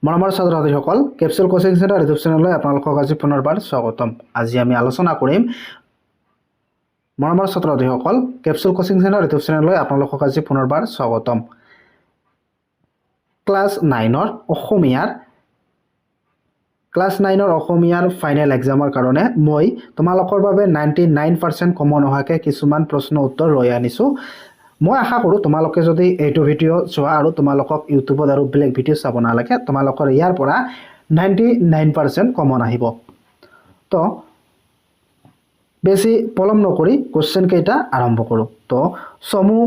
মৰমৰ ছাত্ৰ-ছাত্ৰীসকল capsule coaching centre YouTube চেনেললৈ আপোনালোকক আজি পুনৰবাৰ স্বাগতম। আজি আমি আলোচনা কৰিম মৰমৰ ছাত্ৰ-ছাত্ৰীসকল কেপচুল কোচিং চেণ্টাৰ ইউটিউব চেনেললৈ আপোনালোকক আজি পুনৰবাৰ স্বাগতম। ক্লাছ 9ৰ অসমীয়াৰ ফাইনেল এক্সামৰ কাৰণে মই তোমালোকৰ বাবে 99% কমন অহাকে কিছুমান প্ৰশ্ন উত্তৰ লৈ আনিছো। মই আশা কৰোঁ তোমালোকে যদি এইটো ভিডিঅ' চোৱা আৰু তোমালোকক ইউটিউবত আৰু বেলেগ ভিডিঅ' চাব নালাগে, তোমালোকৰ ইয়াৰ পৰা 99% কমন আহিব। তো বেছি পলম নকৰি কোশ্চেন কেইটা আৰম্ভ কৰোঁ। তো চমু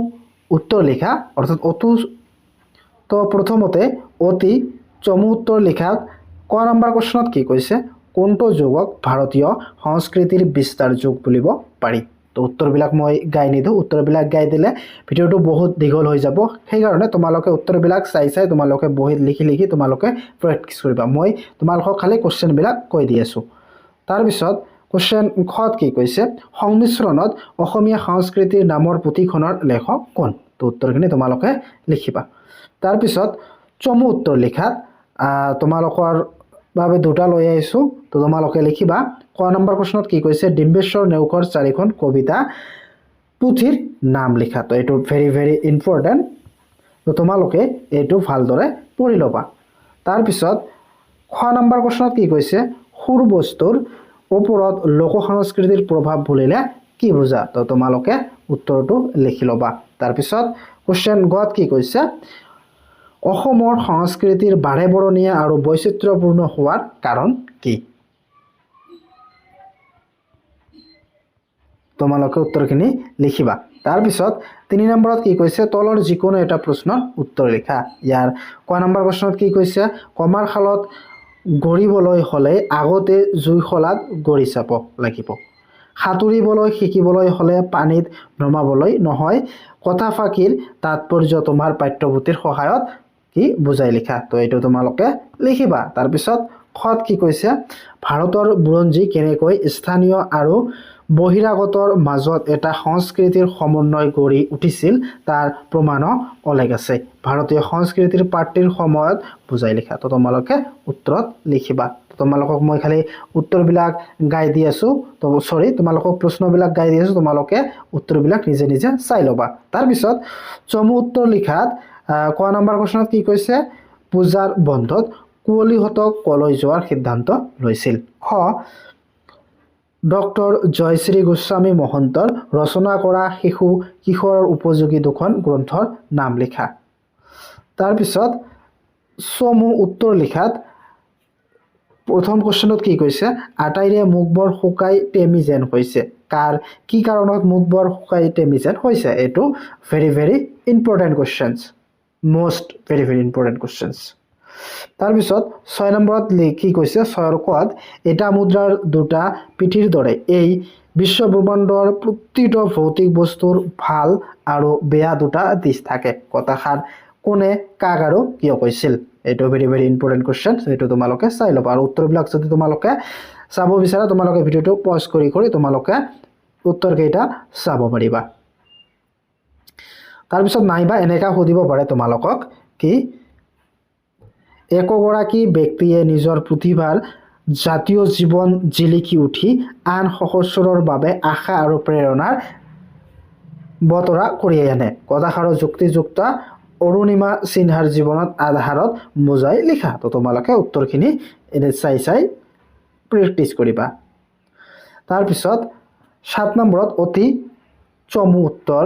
উত্তৰ লিখা অৰ্থাৎ তো প্ৰথমতে অতি চমু উত্তৰ লিখাত ক নম্বৰ প্ৰশ্নত কি কৈছে, কোনটো যুগক ভাৰতীয় সংস্কৃতিৰ বিস্তাৰ যুগ বুলিব পাৰি। তো উত্তৰবিলাক মই গাই নিদিওঁ, উত্তৰবিলাক গাই দিলে ভিডিঅ'টো বহুত দীঘল হৈ যাব। সেইকাৰণে তোমালোকে উত্তৰবিলাক চাই তোমালোকে বহীত লিখি তোমালোকে প্ৰেক্টিছ কৰিবা। মই তোমালোকক খালি কোশ্চেনবিলাক কৈ দি আছোঁ। তাৰপিছত কোশ্চেন খত কি কৈছে, সংমিশ্ৰণত অসমীয়া সংস্কৃতিৰ নামৰ পুথিখনৰ লেখক কোন। তো উত্তৰখিনি তোমালোকে লিখিবা। তাৰপিছত চমু উত্তৰ লিখাত তোমালোকৰ বাবে দুটা লৈ আহিছোঁ। তো তোমালোকে লিখিবা ক নম্বৰ প্ৰশ্নত কি কৈছে, ডিম্বেশ্বৰ নেওগৰ 4খন কবিতা পুথিৰ নাম লিখা। তো এইটো ভেৰি ইম্পৰ্টেণ্ট। তো তোমালোকে এইটো ভালদৰে পঢ়ি ল'বা। তাৰপিছত খ নম্বৰ প্ৰশ্নত কি কৈছে, সুৰ বস্তুৰ ওপৰত লোক সংস্কৃতিৰ প্ৰভাৱ বুলিলে কি বুজা। তো তোমালোকে উত্তৰটো লিখি ল'বা। তাৰপিছত কোশ্চেন গত কি কৈছে, অসমৰ সংস্কৃতিৰ বাৰেবৰণীয়া আৰু বৈচিত্ৰ্যপূৰ্ণ হোৱাৰ কাৰণ কি। তোমালোকে উত্তৰখিনি লিখিবা। তাৰপিছত 3 নম্বৰত কি কৈছে, তলৰ যিকোনো এটা প্ৰশ্নৰ উত্তৰ লিখা। ইয়াৰ ক নম্বৰ প্ৰশ্নত কি কৈছে, কমাৰশালত গঢ়িবলৈ হ'লে আগতে জুইশলাত গঢ়ি চাব লাগিব। সাঁতুৰিবলৈ শিকিবলৈ হ'লে পানীত নমাবলৈ নহয়। কথাফাকিৰ তাৎপৰ্য তোমাৰ পাঠ্যপুথিৰ সহায়ত কি বুজাই লিখা। তো এইটো তোমালোকে লিখিবা। তাৰপিছত খত কি কৈছে, ভাৰতৰ বুৰঞ্জী কেনেকৈ স্থানীয় আৰু বহিৰাগতৰ মাজত এটা সংস্কৃতিৰ সমন্বয় গঢ়ি উঠিছিল তাৰ প্ৰমাণো অলেখ আছে। ভাৰতীয় সংস্কৃতিৰ পাঠ্যৰ সময়ত বুজাই লিখা। তো তোমালোকে উত্তৰত লিখিবা। তোমালোকক মই খালি উত্তৰবিলাক গাই দি আছোঁ। তো তোমালোকক প্ৰশ্নবিলাক গাই দি আছোঁ, তোমালোকে উত্তৰবিলাক নিজে নিজে চাই ল'বা। তাৰপিছত চমু উত্তৰ লিখাত ক নম্বৰ প্ৰশ্নত কি কৈছে, পূজাৰ বন্ধত কুঁৱলীহঁতক কলৈ যোৱাৰ সিদ্ধান্ত লৈছিল। খ ডক্টৰ জয়শ্ৰী গোস্বামী মহন্তৰ ৰচনা কৰা শিশু কিশোৰৰ উপযোগী 2খন গ্ৰন্থৰ নাম লিখা। তাৰপিছত চমু উত্তৰ লিখাত প্ৰথম কোশ্চেনত কি কৈছে, আটাইৰে মুখবোৰ শুকাই টেমি যেন হৈছে। কি কাৰণত মুখবোৰ শুকাই টেমি যেন হৈছে। এইটো very important questions, most very important questions. তাৰপিছত 6 নম্বৰত কি কৈছে, 6ৰ কত এটা মুদ্ৰাৰ দুটা পিঠিৰ দৰে এই বিশ্বব্ৰহ্মাণ্ডৰ প্ৰতিটো ভৌতিক বস্তুৰ ভাল আৰু বেয়া দুটা দিশ থাকে। কথাষাৰ কোনে কাক আৰু কিয় কৈছিল। এইটো ভেৰি ইম্পৰ্টেণ্ট কুৱেশ্যন। এইটো তোমালোকে চাই ল'বা। আৰু উত্তৰবিলাক যদি তোমালোকে চাব বিচাৰা, তোমালোকে ভিডিঅ'টো পজ কৰি তোমালোকে উত্তৰকেইটা চাব পাৰিবা। তাৰপিছত নাইবা এনেকা সুধিব পাৰে তোমালোকক কি, একোগৰাকী ব্যক্তিয়ে নিজৰ প্ৰতিভাৰ জাতীয় জীৱন জিলিকি উঠি আন সহস্ৰৰ বাবে আশা আৰু প্ৰেৰণাৰ বতৰা কঢ়িয়াই আনে। কথাষাৰৰ যুক্তিযুক্ত অৰুণিমা সিনহাৰ জীৱনত আধাৰত বুজাই লিখা। তো তোমালোকে উত্তৰখিনি এনে চাই প্ৰেক্টিছ কৰিবা। তাৰপিছত 7 নম্বৰত অতি চমু উত্তৰ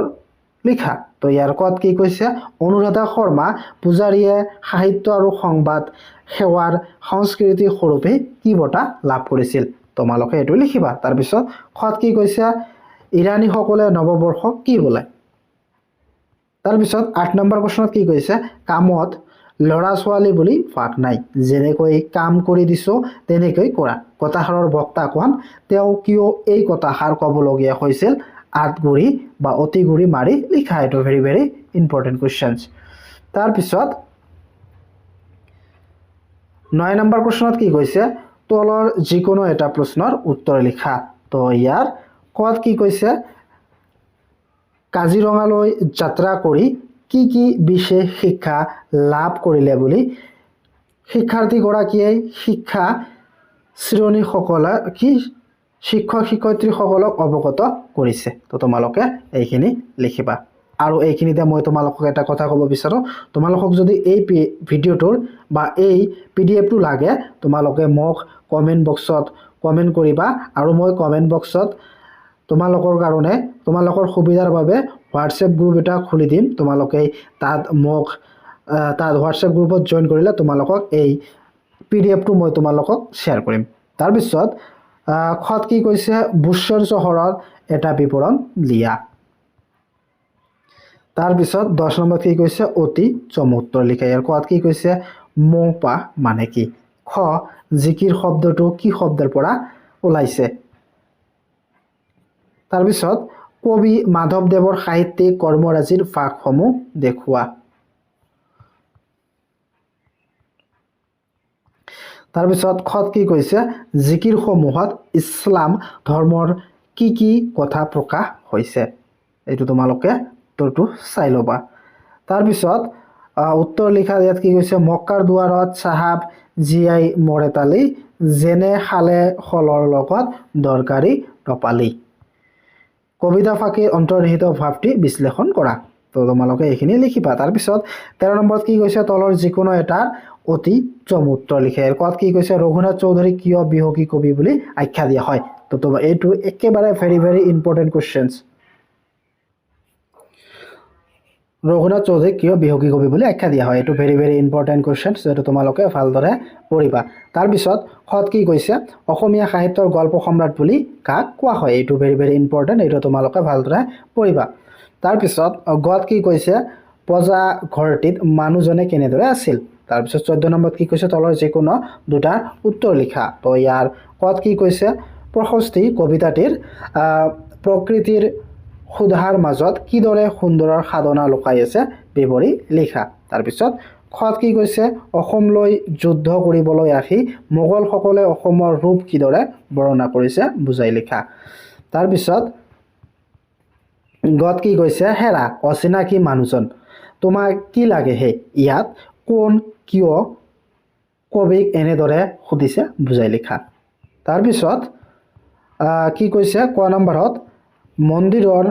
লিখা। তো ইয়াৰ কত কি কৈছে, অনুৰাধা শৰ্মা পূজাৰীয়ে সাহিত্য আৰু সংবাদ সেৱাৰ সংস্কৃতি স্বৰূপে কি বঁটা লাভ কৰিছিল। তোমালোকে এইটো লিখিবা। তাৰপিছত খত কি কৈছে, ইৰাণীসকলে নৱবৰ্ষক কি বোলে। তাৰপিছত 8 নম্বৰ প্ৰশ্নত কি কৈছে, কামত ল'ৰা ছোৱালী বুলি ভাগ নাই, যেনেকৈ কাম কৰি দিছো তেনেকৈ কৰা। কথাষাৰৰ বক্তা কোন, তেওঁ কিয় এই কথাষাৰ ক'বলগীয়া হৈছিল। আঠগুৰি বা অতি গুৰি মাৰি লিখা। এইটো ভেৰি ইম্পৰ্টেণ্ট কুৱেশ্যনছ। তাৰপিছত 9 নম্বৰ প্ৰশ্নত কি কৈছে, তলৰ যিকোনো এটা প্ৰশ্নৰ উত্তৰ লিখা। তো ইয়াৰ কত কি কৈছে, কাজিৰঙালৈ যাত্ৰা কৰি কি বিশেষ শিক্ষা লাভ কৰিলে বুলি শিক্ষাৰ্থীগৰাকীয়ে শিক্ষা শ্ৰেণীসকলে কি শিক্ষক শিক্ষয়িত্ৰীসকলক অৱগত কৰিছে তো তোমালোকে এইখিনি লিখিবা আৰু এইখিনিতে মই তোমালোকক এটা কথা ক'ব বিচাৰোঁ তোমালোকক যদি এই ভিডিঅ'টোৰ বা এই পিডিএফটো লাগে তোমালোকে মোক কমেণ্ট বক্সত কমেণ্ট কৰিবা আৰু মই কমেণ্ট বক্সত তোমালোকৰ কাৰণে তোমালোকৰ সুবিধাৰ বাবে হোৱাটছএপ গ্ৰুপ এটা খুলি দিম তোমালোকে তাত মোক তাত হোৱাটছএপ গ্ৰুপত জইন কৰিলে তোমালোকক এই পিডিএফটো মই তোমালোকক শ্বেয়াৰ কৰিম তাৰ পিছত খত কি কৈছে বুশ্বৰ চহৰত এটা বিৱৰণ লিয়া তাৰ পিছত 10 নম্বৰ কি কৈছে অতি চমু উত্তৰ লিখা ইয়াৰ খত কি কৈছে মৌপা মানে কি খ জিকিৰ শব্দটো কি শব্দৰ পৰা ওলাইছে তাৰ পিছত কবি মাধৱদেৱৰ সাহিত্যিক কৰ্মৰাজিৰ ভাগসমূহ দেখুৱা তাৰ পিছত খত কি কৈছে জিকিৰ সমূহত ইছলাম ধৰ্মৰ কি কথা প্ৰকাশ হৈছে এইটো তোমালোকে উত্তৰটো চাই ল'বা তাৰ পিছত উত্তৰ লিখা ইয়াত কি কৈছে মক্কাৰ দুৱাৰত সাহাব জিয়াই মৰেতালি যেনে খালে খলৰ লগত দৰকাৰী টপালি কবিতা ফাঁকিৰ অন্তৰ্নিহিত ভাৱটি বিশ্লেষণ কৰা তো তোমালোকে এইখিনি লিখিবা তাৰ পিছত 13 নম্বৰত কি কৈছে তলৰ যিকোনো এটা অতি চমু উত্তৰ লিখে ইয়াত কি কৈছে ৰঘুনাথ চৌধুৰী কিয় বিহগী কবি বুলি আখ্যা দিয়া হয় তো তোমাৰ এইটো একেবাৰে ভেৰি ইম্পৰ্টেন্ট কোৱেশ্চনছ ৰঘুনাথ চৌধুৰী কিয় বিহগী কবি বুলি আখ্যা দিয়া হয় এইটো ভেৰি ইম্পৰ্টেন্ট কোৱেশ্চনছ যেটো তোমালোকে ভালদৰে পঢ়িবা তাৰ পিছত খত কি কৈছে অসমীয়া সাহিত্যৰ গল্প সম্ৰাট বুলি কাক কোৱা হয় এইটো ভেৰি ইম্পৰ্টেন্ট এইটো তোমালোকে ভালদৰে পঢ়িবা তাৰ পিছত গত কি কৈছে পজা ঘৰটিত মানুহজনে কেনেদৰে আছিল তাৰ পিছত 14 নম্বৰত কি কৈছে তলৰ যিকোনো দুটা উত্তৰ লিখা তো ইয়াৰ কত কি কৈছে প্ৰশস্তি কবিতাটিৰ প্ৰকৃতিৰ সুধাৰ মাজত কিদৰে সুন্দৰৰ সাধনা লুকাই আছে বিৱৰি লিখা তাৰ পিছত খত কি কৈছে অসমলৈ যুদ্ধ কৰিবলৈ আহি মোগলসকলে অসমৰ ৰূপ কিদৰে বৰ্ণনা কৰিছে বুজাই লিখা তাৰ পিছত গত কি কৈছে হেৰা অচিনাকি মানুহজন তোমাক কি লাগে হে ইয়াত কোন কিয় কবিক এনেদৰে সুধিছে বুজাই লিখা তাৰ পিছত কি কৈছে ক নম্বৰত মন্দিৰৰ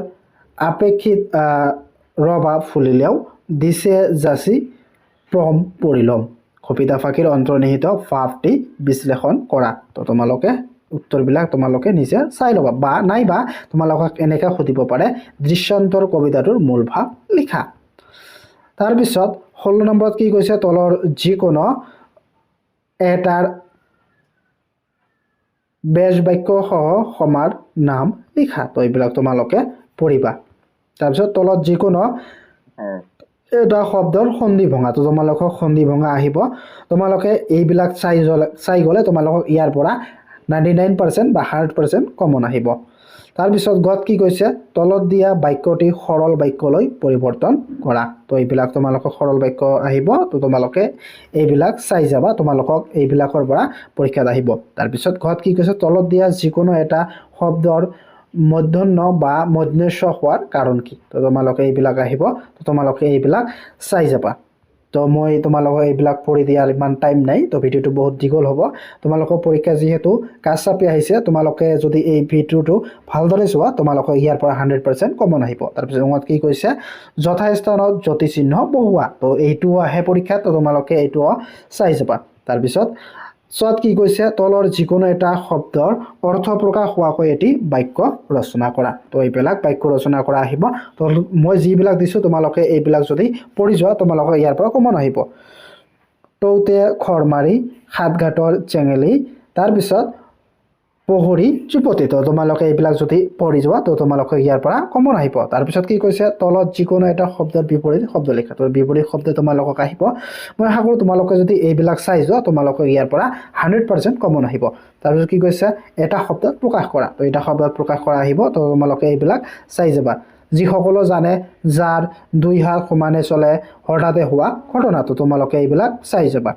আপেক্ষিক ৰবা ফুলিলেও দিছে যাচি প্ৰম পৰিলম কবিতা ফাঁকিৰ অন্তৰ্নিহিত ভাৱটি বিশ্লেষণ কৰা তো তোমালোকে উত্তৰবিলাক তোমালোকে নিজে চাই ল'বা বা নাইবা তোমালোকক এনেকৈ সুধিব পাৰে দৃশ্যান্তৰ কবিতাটোৰ মূল ভাৱ লিখা তাৰ পিছত 16 নম্বৰত কি কৈছে তলৰ যিকোনো এটাৰ বেশ বাক্য সহ সমাৰ নাম লিখা তো এইবিলাক তোমালোকে পঢ়িবা তাৰ পিছত তলত যিকোনো এটা শব্দৰ সন্ধি ভঙা তো তোমালোকক সন্ধি ভঙা আহিব তোমালোকে এইবিলাক চাই গ'লে তোমালোকক ইয়াৰ পৰা 99% বা 100% কমন আহিব তাৰ পিছত গত কি কৈছে তলত দিয়া বাক্যটি সৰল বাক্যলৈ পৰিৱৰ্তন কৰা তো এইবিলাক তোমালোকক সৰল বাক্য আহিব তো তোমালোকে এইবিলাক চাই যাবা তোমালোকক এইবিলাকৰ পৰা পৰীক্ষাত আহিব তাৰ পিছত গত কি কৈছে তলত দিয়া যিকোনো এটা শব্দৰ মধ্যন্ন বা মধ্যস্য হোৱাৰ কাৰণ কি তো তোমালোকে এইবিলাক আহিব তো তোমালোকে এইবিলাক চাই যাবা তো মই তোমালোকক এইবিলাক পঢ়ি দিয়াৰ ইমান টাইম নাই তো ভিডিঅ'টো বহুত দীঘল হ'ব তোমালোকৰ পৰীক্ষা যিহেতু কাজ চাপি আহিছে তোমালোকে যদি এই ভিডিঅ'টো ভালদৰে চোৱা তোমালোকৰ ইয়াৰ পৰা 100% কমন আহিব তাৰপিছত কি কৈছে যথাস্থানত জ্যোতি চিহ্ন বহুৱা তো এইটো আহে পৰীক্ষাত তো তোমালোকে এইটো চাই যাবা তাৰপিছত চত কি কৈছে তলৰ যিকোনো এটা শব্দৰ অৰ্থ প্ৰকাশ হোৱাকৈ এটি বাক্য ৰচনা কৰা তো এইবিলাক বাক্য ৰচনা কৰা আহিব তো মই যিবিলাক দিছোঁ তোমালোকে এইবিলাক যদি পঢ়ি যোৱা তোমালোকে ইয়াৰ পৰা কমন আহিব টৌতে খৰমাৰি সাতঘাটৰ চেঙেলি তাৰপিছত পহৰি চুপতি তো তোমালোকে এইবিলাক যদি পঢ়ি যোৱা তো তোমালোকে ইয়াৰ পৰা কমন আহিব তাৰপিছত কি কৈছে তলত যিকোনো এটা শব্দৰ বিপৰীত শব্দ লিখা তো বিপৰীত শব্দ তোমালোকক আহিব মই আশা কৰোঁ তোমালোকে যদি এইবিলাক চাই যোৱা তোমালোকে ইয়াৰ পৰা 100% কমন আহিব তাৰপিছত কি কৈছে এটা শব্দত প্ৰকাশ কৰা তো এটা শব্দত প্ৰকাশ কৰা আহিব তো তোমালোকে এইবিলাক চাই যাবা যিসকলো জানে যাৰ দুই হাত সমানে চলে হঠাতে হোৱা ঘটনাটো তোমালোকে এইবিলাক চাই যাবা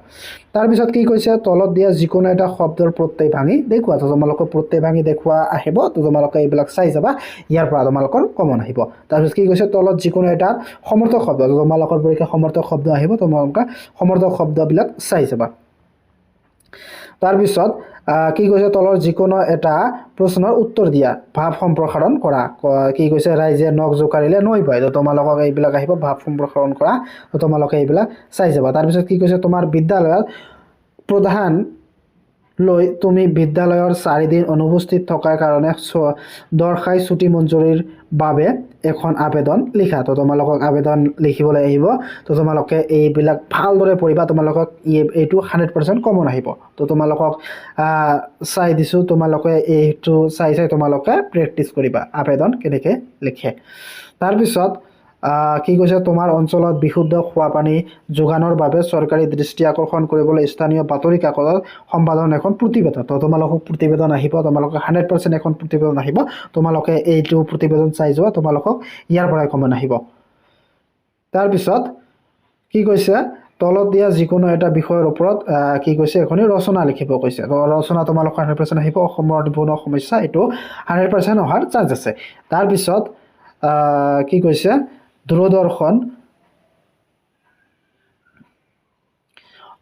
তাৰপিছত কি কৈছে তলত দিয়া যিকোনো এটা শব্দৰ প্ৰত্যয় ভাঙি দেখুৱা তো তোমালোকে প্ৰত্যয় ভাঙি দেখুৱা আহিব তো তোমালোকে এইবিলাক চাই যাবা ইয়াৰ পৰা তোমালোকৰ কমন আহিব তাৰপিছত কি কৈছে তলত যিকোনো এটা সমৰ্থক শব্দ তোমালোকৰ পৰীক্ষা সমৰ্থক শব্দ আহিব তোমালোকে সমৰ্থক শব্দবিলাক চাই যাবা তাৰপিছত কি কৈছে তলৰ যিকোনো এটা প্ৰশ্নৰ উত্তৰ দিয়া ভাৱ সম্প্ৰসাৰণ কৰা কি কৈছে ৰাইজে নখ জোকাৰিলে নৈ পায় তো তোমালোকক এইবিলাক আহিব ভাৱ সম্প্ৰসাৰণ কৰা তো তোমালোকে এইবিলাক চাই যাবা তাৰপিছত কি কৈছে তোমাৰ বিদ্যালয়ত প্ৰধান লৈ তুমি বিদ্যালয়ৰ 4 দিন অনুপস্থিত থকাৰ কাৰণে দৰখাই ছুটি মঞ্জুৰিৰ বাবে এখন আবেদন লিখা তো তোমালোকক আবেদন লিখিবলৈ আহিব তো তোমালোকে এইবিলাক ভালদৰে পঢ়িবা তোমালোকক এইটো 100% কমন আহিব তো তোমালোকক চাই দিছো তোমালোকে এইটো চাই তোমালোকে প্ৰেক্টিছ কৰিবা আবেদন কেনেকৈ লিখে তাৰপিছত কি কৈছে তোমাৰ অঞ্চলত বিশুদ্ধ খোৱা পানী যোগানৰ বাবে চৰকাৰী দৃষ্টি আকৰ্ষণ কৰিবলৈ স্থানীয় বাতৰি কাকতত সম্পাদন এখন প্ৰতিবেদন তো তোমালোকক প্ৰতিবেদন আহিব তোমালোকে 100% এখন প্ৰতিবেদন আহিব তোমালোকে এইটো প্ৰতিবেদন চাই যোৱা তোমালোকক ইয়াৰ পৰাই কমন আহিব তাৰপিছত কি কৈছে তলত দিয়া যিকোনো এটা বিষয়ৰ ওপৰত কি কৈছে এখনি ৰচনা লিখিব কৈছে তো ৰচনা তোমালোক 100% আহিব অসমৰ নিবনুৱা সমস্যা এইটো 100% অহাৰ চান্স আছে তাৰপিছত কি কৈছে দূৰদৰ্শন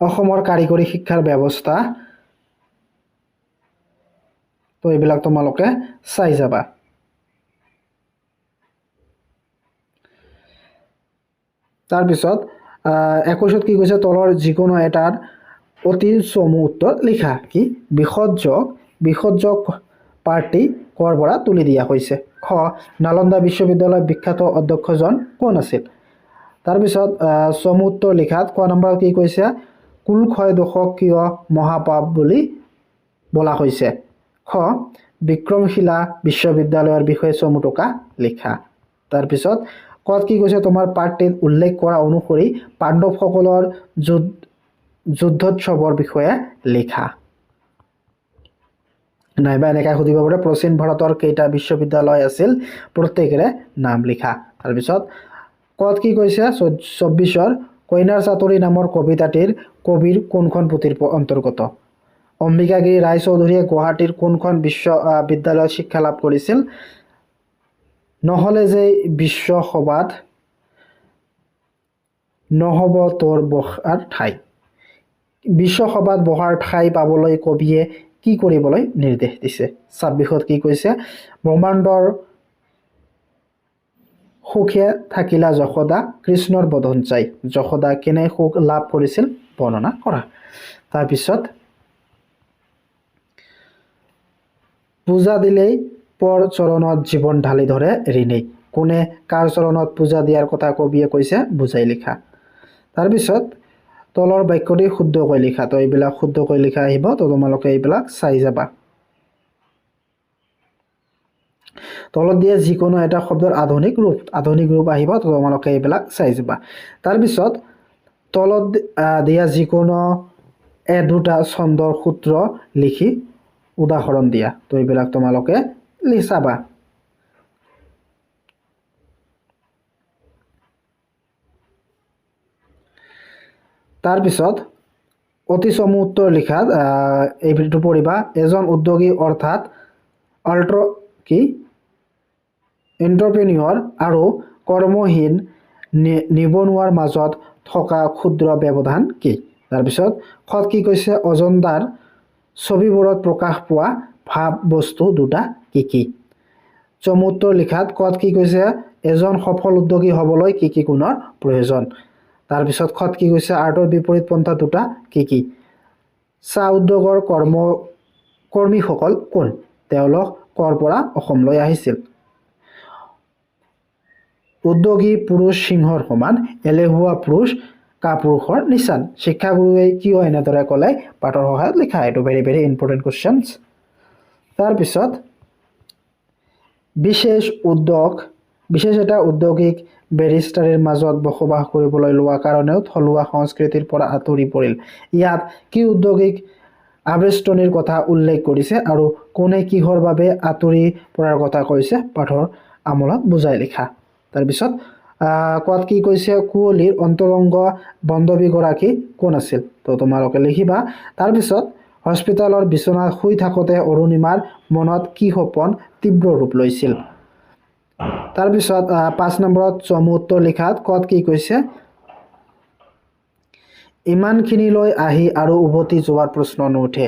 অসমৰ কাৰিকৰী শিক্ষাৰ ব্যৱস্থা তো এইবিলাক তোমালোকে চাই যাবা তাৰপিছত 21ত কি কৈছে তলৰ যিকোনো এটাৰ অতি চমু উত্তৰ লিখা কি বিসৰ্জক পাৰ্টি কৰ পৰা তুলি দিয়া হৈছে খ নালন্দা বিশ্ববিদ্যালয়ৰ বিখ্যাত অধ্যক্ষজন কোন আছিল তাৰপিছত চমু উত্তৰ লিখাত ক নম্বৰ কি কৈছে কুলক্ষয় দোষক কিয় মহাপাপ বুলি বলা হৈছে খ বিক্ৰমশিলা বিশ্ববিদ্যালয়ৰ বিষয়ে চমু টকা লিখা তাৰপিছত কত কি কৈছে তোমাৰ পাৰ্টিত উল্লেখ কৰা অনুসৰি পাণ্ডৱসকলৰ যুদ্ধোৎসৱৰ বিষয়ে লিখা নাইবা এনেকৈ সুধিব পাৰে প্ৰাচীন ভাৰতৰ কেইটা বিশ্ববিদ্যালয় আছিল প্ৰত্যেকৰে নাম লিখা তাৰপিছত কত কি কৈছে 24ৰ কইনাৰ চাতৰি নামৰ কবিতাটিৰ কবিৰ কোনখন পুথিৰ অন্তৰ্গত অম্বিকাগিৰি ৰায় চৌধুৰীয়ে গুৱাহাটীৰ কোনখন বিশ্ববিদ্যালয়ত শিক্ষা লাভ কৰিছিল নহলে যে বিশ্বসভাত নহব তোৰ বহাৰ ঠাই বিশ্বসভাত বহাৰ ঠাই পাবলৈ কবিয়ে কি কৰিবলৈ নিৰ্দেশ দিছে 26ত কি কৈছে ব্ৰহ্মাণ্ডৰ সুখে থাকিলা যশোদা কৃষ্ণৰ বদন চাই যশোদা কেনে সুখ লাভ কৰিছিল বৰ্ণনা কৰা তাৰপিছত পূজা দিলেই পৰ চৰণত জীৱন ঢালি ধৰে ঋণী কোনে কাৰ চৰণত পূজা দিয়াৰ কথা কবিয়ে কৈছে বুজাই লিখা তাৰপিছত তলৰ বাক্যটি শুদ্ধকৈ লিখা তো এইবিলাক শুদ্ধকৈ লিখা আহিব তো তোমালোকে এইবিলাক চাই যাবা তলত দিয়া যিকোনো এটা শব্দৰ আধুনিক ৰূপ আহিব তো তোমালোকে এইবিলাক চাই যাবা তাৰপিছত তলত দিয়া যিকোনো দুটা ছন্দৰ সূত্ৰ লিখি উদাহৰণ দিয়া তো এইবিলাক তোমালোকে লিখাবা তাৰপিছত অতি চমু উত্তৰ লিখাত এই ভিডিঅটো পঢ়িবা এজন উদ্যোগী অৰ্থাৎ এণ্টাৰপ্ৰেনিউৰ আৰু কৰ্মহীন নিবনুৱাৰ মাজত থকা ক্ষুদ্ৰ ব্যৱধান কি তাৰপিছত খত কি কৈছে অজন্তাৰ ছবিবোৰত প্ৰকাশ পোৱা ভাৱ বস্তু দুটা কি চমু উত্তৰ লিখাত কত কি কৈছে এজন সফল উদ্যোগী হ'বলৈ কি গুণৰ প্ৰয়োজন তাৰপিছত খত কি কৈছে আৰ্টৰ বিপৰীত পন্থা দুটা কি চাহ উদ্যোগৰ কৰ্মীসকল কোন তেওঁলোক কৰ পৰা অসমলৈ আহিছিল উদ্যোগী পুৰুষ সিংহৰ সমান এলেহুৱা পুৰুষ কাপুৰুষৰ নিচান শিক্ষাগুৰুৱে কিয় এনেদৰে ক'লে পাঠৰ সহায়ত লিখা এইটো ভেৰি ভেৰি ইম্পৰ্টেণ্ট কুৱেশ্যনছ তাৰপিছত বিশেষ এটা উদ্যোগিক বেৰিষ্টাৰীৰ মাজত বসবাস কৰিবলৈ লোৱা কাৰণেও থলুৱা সংস্কৃতিৰ পৰা আঁতৰি পৰিল ইয়াত কি উদ্যোগিক আবেষ্টনীৰ কথা উল্লেখ কৰিছে আৰু কোনে কিহৰ বাবে আঁতৰি পৰাৰ কথা কৈছে পাঠৰ আমলত বুজাই লিখা তাৰপিছত কত কি কৈছে কুঁৱলীৰ অন্তৰংগ বান্ধৱীগৰাকী কোন আছিল তো তোমালোকে লিখিবা তাৰপিছত হস্পিটেলৰ বিচনাত শুই থাকোঁতে অৰুণিমাৰ মনত কি সপোন তীব্ৰ ৰূপ লৈছিল তাৰপিছত 5 নম্বৰত চমু উত্তৰ লিখাত কত কি কৈছে ইমানখিনিলৈ আহি আৰু উভতি যোৱাৰ প্ৰশ্ন নুঠে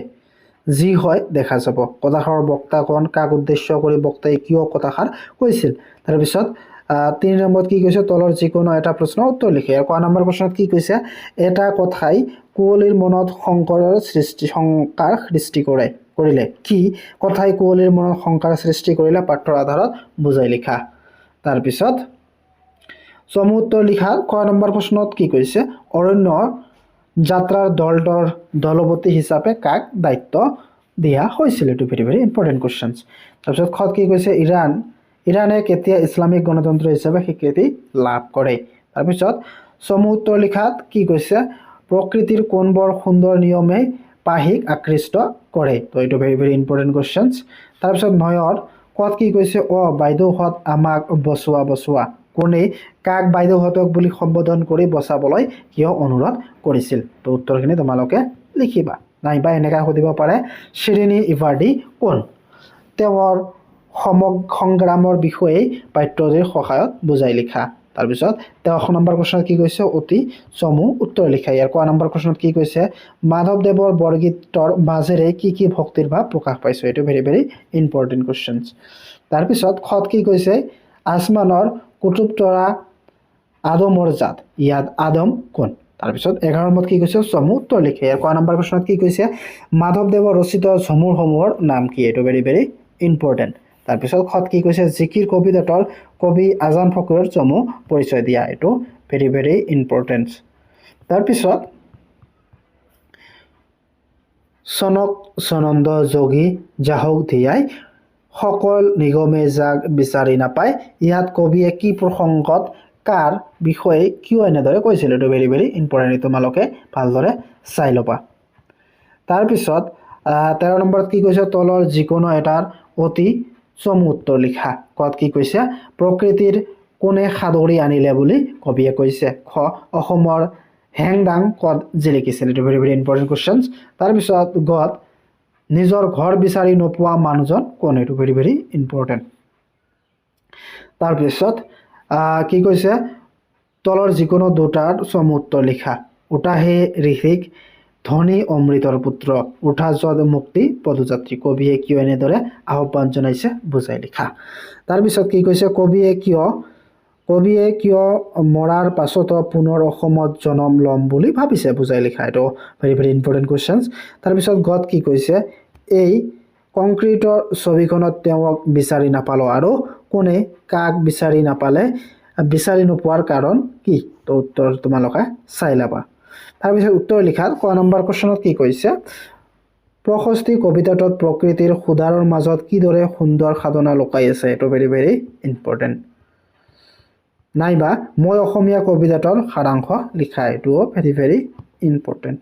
যি হয় দেখা যাব কথাষাৰৰ বক্তা কোন কাক উদ্দেশ্য কৰি বক্তাই কিয় কথাষাৰ কৈছিল তাৰপিছত 3 নম্বৰত কি কৈছে তলৰ যিকোনো এটা প্ৰশ্নৰ উত্তৰ লিখে আৰু ক নম্বৰ প্ৰশ্নত কি কৈছে এটা কথাই কুঁৱলীৰ মনত শংকাৰ সৃষ্টি কৰিলে কি কথাই কুঁৱলীৰ মনত শংকাৰ সৃষ্টি কৰিলে পাঠৰ আধাৰত বুজাই লিখা তাৰপিছত চমু উত্তৰ লিখা ক নম্বৰ প্ৰশ্নত কি কৈছে অৰণ্যৰ যাত্ৰাৰ দলপতি হিচাপে কাক দায়িত্ব দিয়া হৈছিল এটো ভেৰি ভেৰি ইম্পৰ্টেন্ট কোৱেশ্চনছ তাৰপিছত খত কি কৈছে ইৰানে কেতিয়া ইছলামিক গণতন্ত্ৰ হিচাপে স্বীকৃতি লাভ কৰে তাৰপিছত চমু উত্তৰ লিখাত কি কৈছে প্ৰকৃতিৰ কোনবৰ সুন্দৰ নিয়মে পাহিক আকৃষ্ট কৰে তো এটো ভেৰি ভেৰি ইম্পৰ্টেন্ট কোৱেশ্চনছ তাৰপিছত 9ৰ কত কি কৈছে বাইদেউহত আমাক বচোৱা কোনে কাক বাইদেউহতক বুলি সম্বোধন কৰি বচাবলৈ কিয় অনুৰোধ কৰিছিল তো উত্তৰখিনি তোমালোকে লিখিবা নাইবা এনেকা সুধিব পাৰে শিৰিনী ইভাৰ্ডি কোন তেওঁৰ সংগ্ৰামৰ বিষয়ে পাঠ্যৰ সহায়ত বুজাই লিখা তাৰপিছত 13 নম্বৰ প্ৰশ্নত কি কৈছে অতি চমু উত্তৰ লিখা ইয়াৰ ক নম্বৰ প্ৰশ্নত কি কৈছে মাধৱদেৱৰ বৰগীতৰ মাজেৰে কি ভক্তিৰ ভাৱ প্ৰকাশ পাইছে এটো ভেৰি ভেৰি ইম্পৰ্টেন্ট কোৱেশ্চনছ তাৰপিছত খত কি কৈছে আসমানৰ কুতুব তৰা আদমৰ জাত ইয়াত আদম কোন তাৰপিছত 11 নম্বৰত কি কৈছে চমু উত্তৰ লিখে ইয়াৰ ক নম্বৰ প্ৰশ্নত কি কৈছে মাধৱদেৱৰ ৰচিত ঝমুৰসমূহৰ নাম কি এটো ভেৰি ভেৰি ইম্পৰ্টেন্ট তাৰপিছত খত কি কৈছে জিকিৰ কবিতাৰ কবি আজান ফকীৰৰ চমু পৰিচয় দিয়া এটো ভেৰি ভেৰি ইম্পৰ্টেন্ট তাৰপিছত সনক সনন্দ যোগী যাহক ধিয়াই সকল নিগমে যাক বিচাৰি নাপায় ইয়াত কবিয়ে কি প্ৰসংগত কাৰ বিষয়ে কিয় এনেদৰে কৈছিল এটো ভেৰি ভেৰি ইম্পৰ্টেন্ট তোমালোকে ভালদৰে চাই লবা তাৰপিছত 13 নম্বৰত কি কৈছে তলৰ যিকোনো এটাৰ অতি চমু উত্তৰ লিখা কত কি কৈছে প্ৰকৃতিৰ কোনে সাদৰি আনিলে বুলি কবিয়ে কৈছে খ অসমৰ হেংদাং কত জিলিকিছিল এটো ভেৰি ভেৰি ইম্পৰ্টেন্ট কোৱেশ্চনছ তাৰপিছত গত নিজৰ ঘৰ বিচাৰি নোপোৱা মানুহজন কোন এটো ভেৰি ভেৰি ইম্পৰ্টেন্ট তাৰপিছত কি কৈছে তলৰ যিকোনো দুটাৰ চমু উত্তৰ লিখা উটাহে ঋষিক ধনী অমৃতৰ পুত্ৰ উঠা যদ মুক্তি পদযাত্ৰী কবিয়ে কিয় এনেদৰে আহ্বান জনাইছে বুজাই লিখা তাৰপিছত কি কৈছে কবিয়ে কিয় মৰাৰ পাছত পুনৰ অসমত জন্ম লম বুলি ভাবিছে বুজাই লিখা এটো ভেৰি ভেৰি ইম্পৰ্টেন্ট কোৱেশ্চনছ তাৰপিছত গত কি কৈছে এই কংক্ৰিটৰ ছবিখনত তেওঁক বিচাৰি নাপালো আৰু কোনে কাক বিচাৰি নাপালে বিচাৰি নোপোৱাৰ কাৰণ কি তো উত্তৰ তোমালোকে চাই লবা তাৰপিছত উত্তৰ লিখাত ক নম্বৰ কোৱেশ্চনত কি কৈছে প্ৰশস্তি কবিতাটোত প্ৰকৃতিৰ সুদাৰৰ মাজত কিদৰে সুন্দৰ সাধনা লুকাই আছে এটো ভেৰি ভেৰি ইম্পৰ্টেন্ট নাইবা মই অসমীয়া কবিতাটোৰ সাৰাংশ লিখা এটো ভেৰি ভেৰি ইম্পৰ্টেন্ট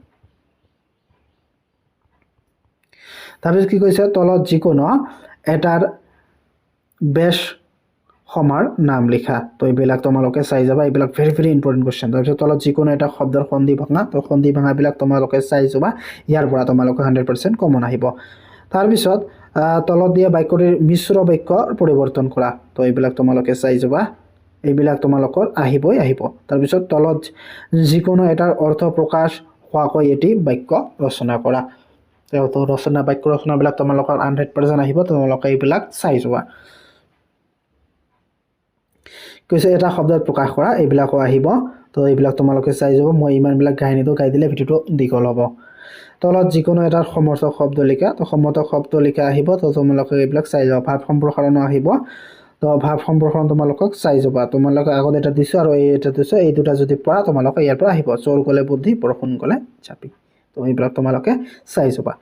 তাৰপিছত কি কৈছে তলত যিকোনো এটাৰ বেশ সমাৰ নাম লিখা তো এইবিলাক তোমালোকে চাই যাবা এইবিলাক ভেৰি ভেৰি ইম্পৰ্টেন্ট কোৱেশ্চন তাৰপিছত তলত যিকোনো এটা শব্দৰ সন্ধি ভাঙা তো সন্ধি ভাঙাবিলাক তোমালোকে চাই যাবা ইয়াৰ পৰা তোমালোকে 100% কমন আহিব তাৰপিছত তলত দিয়া বাক্যটিৰ মিশ্ৰ বাক্য পৰিৱৰ্তন কৰা তো এইবিলাক তোমালোকে চাই যাবা এইবিলাক তোমালোকৰ আহিব তাৰপিছত তলত যিকোনো এটাৰ অৰ্থ প্ৰকাশ হোৱাকৈ এটি বাক্য ৰচনা কৰা তো বাক্য ৰচনাবিলাক তোমালোকৰ 100% আহিব তোমালোকে এইবিলাক চাই যাবা কৈছে এটা শব্দত প্ৰকাশ কৰা এইবিলাকো আহিব তো এইবিলাক তোমালোকে চাই যাব মই ইমানবিলাক কাহিনীটো গাই দিলে ভিডিওটো দীঘল হ'ব তলত যিকোনো এটাৰ সমৰ্থক শব্দ লিখা তো সমৰ্থক শব্দ লিখা আহিব তো তোমালোকে এইবিলাক চাই যাব ভাৱ সম্প্ৰসাৰণ আহিব তো ভাৱ সম্প্ৰসাৰণ তোমালোকে চাই যাবা তোমালোকে আগত এটা দিছো আৰু এটা দিছো এই দুটা যদি পঢ়া তোমালোকে ইয়াৰ পৰা আহিব চোৰ গলে বুদ্ধি বৰষুণ গলে চাপি তো এইবিলাক তোমালোকে চাই যাবা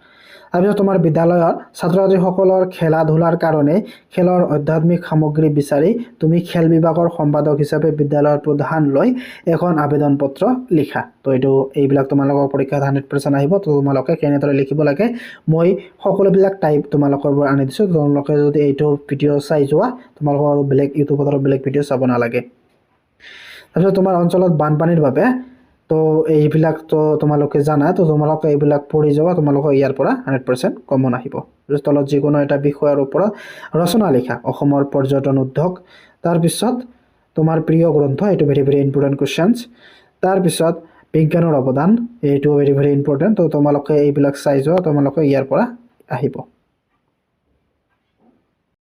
তাৰপিছত তোমাৰ বিদ্যালয়ৰ ছাত্ৰ ছাত্ৰীসকলৰ খেলা ধূলাৰ কাৰণে খেলৰ অধ্যাত্মিক সামগ্ৰী বিচাৰি তুমি খেল বিভাগৰ সম্পাদক হিচাপে বিদ্যালয়ৰ প্ৰধান লৈ এখন আবেদন পত্ৰ লিখা তো এটো এইবিলাক তোমালোকৰ পৰীক্ষাত 100% আহিব তো তোমালোকে কেনেদৰে লিখিব লাগে মই সকলোবিলাক টাইপ তোমালোকৰ পৰা আনি দিছো তোমালোকে যদি এইটো ভিডিও চাই যোৱা তোমালোকৰ আৰু বেলেগ ইউটিউবত আৰু বেলেগ ভিডিও চাব নালাগে তাৰপিছত তোমাৰ অঞ্চলত বানপানীৰ বাবে তো এইবিলাক তো তোমালোকে জানা তো তোমালোকে এইবিলাক পঢ়ি যাবা তোমালোকে ইয়াৰ পৰা 100% কমন আহিব তলত যিকোনো এটা বিষয়ৰ ওপৰত ৰচনা লিখা অসমৰ পৰ্যটন উদ্যোগ তাৰপিছত তোমাৰ প্ৰিয় গ্ৰন্থ এটো ভেৰি ভেৰি ইম্পৰ্টেন্ট কোৱেশ্চনছ তাৰপিছত বিজ্ঞানৰ অৱদান এইটো ভেৰি ভেৰি ইম্পৰ্টেণ্ট। তো তোমালোকে এইবিলাক চাই যোৱা, তোমালোকে ইয়াৰ পৰা আহিব।